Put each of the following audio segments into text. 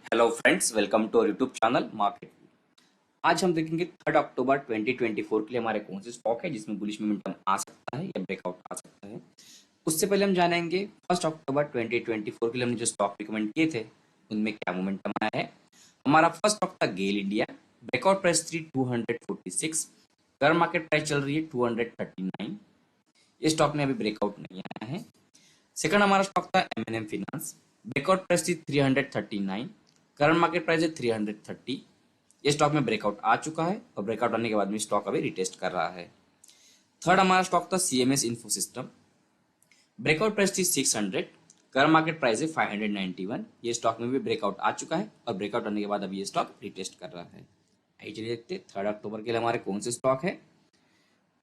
Hello friends, welcome to YouTube channel market. आज हम देखेंगे 3 अक्टूबर 2024 के लिए हमारे कौन से स्टॉक है जिसमें बुलिश मोमेंटम आ सकता है या ब्रेकआउट आ सकता है। उससे पहले हम जानेंगे 1 अक्टूबर 2024 के लिए हमने जो स्टॉक रिकमेंड किए थे उनमें क्या मोमेंटम आया है। हमारा फर्स्ट स्टॉक था गेल इंडिया। ब्रेकआउट प्राइस थी 246। करंट मार्केट प्राइस चल रही है 239। ये स्टॉक में अभी ब्रेकआउट नहीं आया है। सेकंड हमारा स्टॉक था एमएनएम फाइनेंस। ब्रेकआउट प्राइस थी 339। करंट मार्केट प्राइस है 330। ये स्टॉक में ब्रेकआउट आ चुका है और ब्रेकआउट आने के बाद में स्टॉक अभी रिटेस्ट कर रहा है। थर्ड हमारा स्टॉक था CMS info system. Breakout price थी 600। करंट मार्केट प्राइस है 591। ये स्टॉक में भी ब्रेकआउट आ चुका है और ब्रेकआउट आने के बाद अभी ये स्टॉक रिटेस्ट कर रहा है। आइए चलिए देखते 3 अक्टूबर के लिए हमारे कौन से स्टॉक है।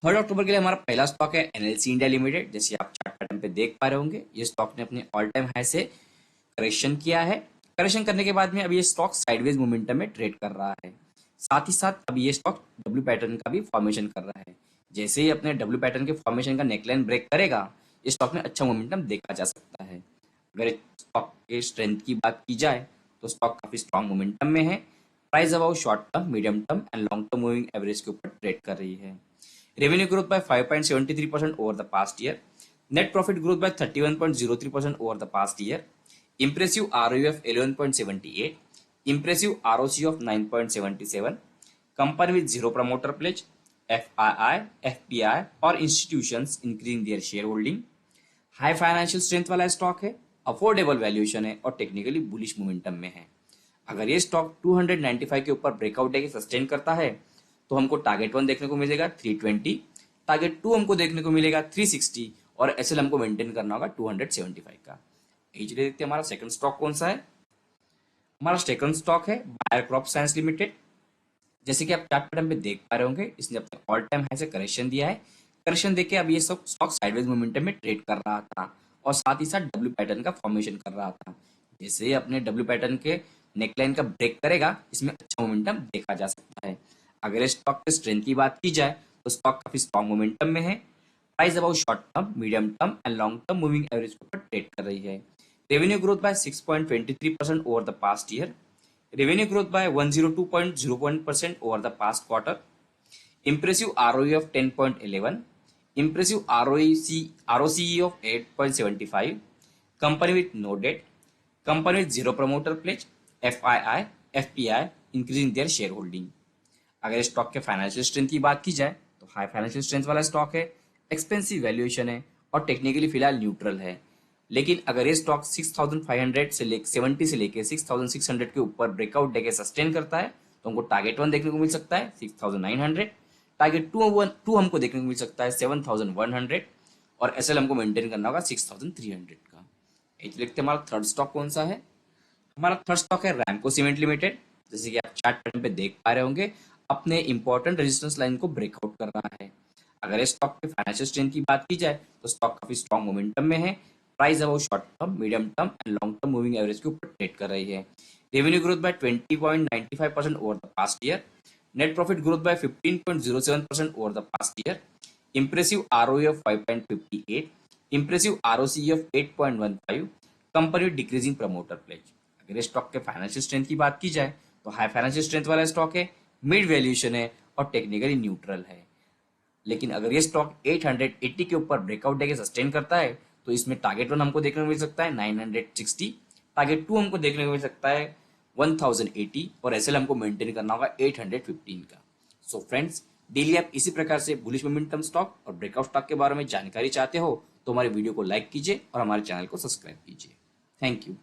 3 अक्टूबर के लिए हमारा पहला स्टॉक है एनएलसी इंडिया लिमिटेड। जैसे आप चार्ट पैटर्न पे देख पा रहे होंगे, ये स्टॉक ने अपने ऑल टाइम हाई से करेक्शन किया है। करेक्शन करने के बाद में अब ये स्टॉक साइडवेज मोमेंटम में ट्रेड कर रहा है। साथ ही साथ अब ये स्टॉक डब्ल्यू पैटर्न का भी फॉर्मेशन कर रहा है। जैसे ही अपने डब्ल्यू पैटर्न के फॉर्मेशन का नेकलाइन ब्रेक करेगा, इस स्टॉक में अच्छा मोमेंटम देखा जा सकता है। अगर स्टॉक के स्ट्रेंथ की बात की जाए तो स्टॉक काफी स्ट्रॉन्ग मोमेंटम में है। Price above short term, medium term and long term moving average के ऊपर ट्रेड कर रही है। Revenue growth by 5.73% over the past year. Net profit growth by 31.03% over the past year. Impressive ROE of 11.78. Impressive ROC of 9.77. Company with zero promoter pledge. FII, FPI और institutions increasing their shareholding. High financial strength वाला stock है, affordable valuation है और technically bullish momentum में है। अगर ये stock 295 के ऊपर ब्रेकआउट देके सस्टेन करता है तो हमको टारगेट 1 देखने को मिलेगा 320, टारगेट 2 हमको देखने को मिलेगा 360 और एसएल हमको मेंटेन करना होगा 275 का। चलिए देखते हैं हमारा सेकंड स्टॉक कौन सा है। हमारा सेकंड स्टॉक है बायर क्रॉप साइंस लिमिटेड। जैसे कि आप चार्ट पैटर्न पे देख पा रहे होंगे, इसने अपने ऑल टाइम हाई से करेक्शन दिया है। करेक्शन देके अब ये सब स्टॉक साइडवेज मोमेंटम में ट्रेड कर रहा था और साथ ही साथ डब्ल्यू पैटर्न का फॉर्मेशन कर रहा था। जैसे ही अपने डब्ल्यू पैटर्न के नेकलाइन का ब्रेक करेगा, इसमें अच्छा मोमेंटम देखा जा सकता है। अगर इस स्टॉक के स्ट्रेंथ की बात की जाए तो स्टॉक काफी स्ट्रॉन्ग मोमेंटम में है। Price about short term, medium term and long term moving average के ऊपर ट्रेड कर रही है। Revenue growth bye 6.23% over the past year. Revenue growth by 102.01% over the past quarter. Impressive ROE of 10.11. Impressive ROCE of 8.75. Company with no debt. Company with zero promoter pledge. FII, FPI increasing their shareholding. अगर stock के financial strength की बात की जाए तो high financial strength वाला stock है, expensive valuation है और टेक्निकली फिलहाल न्यूट्रल है। लेकिन अगर ये स्टॉक 6500 से लेकर 70 से लेकर 6600 के ऊपर ब्रेकआउट देके सस्टेन करता है तो हमको टारगेट 1 देखने को मिल सकता है 6900, टारगेट 2 हमको देखने को मिल सकता है 7100 और एसएल हमको मेंटेन करना होगा 6300 का। तो देखते हैं हमारा थर्ड स्टॉक कौन सा है। हमारा थर्ड स्टॉक है रैमको सीमेंट लिमिटेड। जैसे कि आप चार्ट पैटर्न पे देख पा रहे होंगे, अपने इंपॉर्टेंट रेजिस्टेंस लाइन को ब्रेकआउट कर रहा है। अगर इस स्टॉक के फाइनेंशियल स्ट्रेंथ की बात की जाए तो स्टॉक काफी स्ट्रॉन्ग मोमेंटम में है। Price about short term, medium term and long term moving average के ऊपर ट्रेड कर रही है। Revenue growth by 20.95% over the past year. Net profit growth by 15.07% over the past year. Impressive ROE of 5.58. Impressive ROCE of 8.15. Company decreasing promoter pledge. अगर इस stock के financial strength की बात की जाए तो हाई फाइनेंशियल स्ट्रेंथ वाला stock है, मिड वैल्यूएशन है और टेक्निकली न्यूट्रल है। लेकिन अगर ये स्टॉक 880 के ऊपर ब्रेकआउट देके सस्टेन करता है तो इसमें टारगेट 1 हमको देखने को मिल सकता है 960, टारगेट 2 हमको देखने को मिल सकता है 1080 और एसएल हमको मेंटेन करना होगा 815 का। सो फ्रेंड्स, डेली आप इसी प्रकार से बुलिश मोमेंटम स्टॉक और ब्रेकआउट स्टॉक के बारे में जानकारी चाहते हो तो हमारे वीडियो को लाइक कीजिए और हमारे चैनल को सब्सक्राइब कीजिए। Thank you.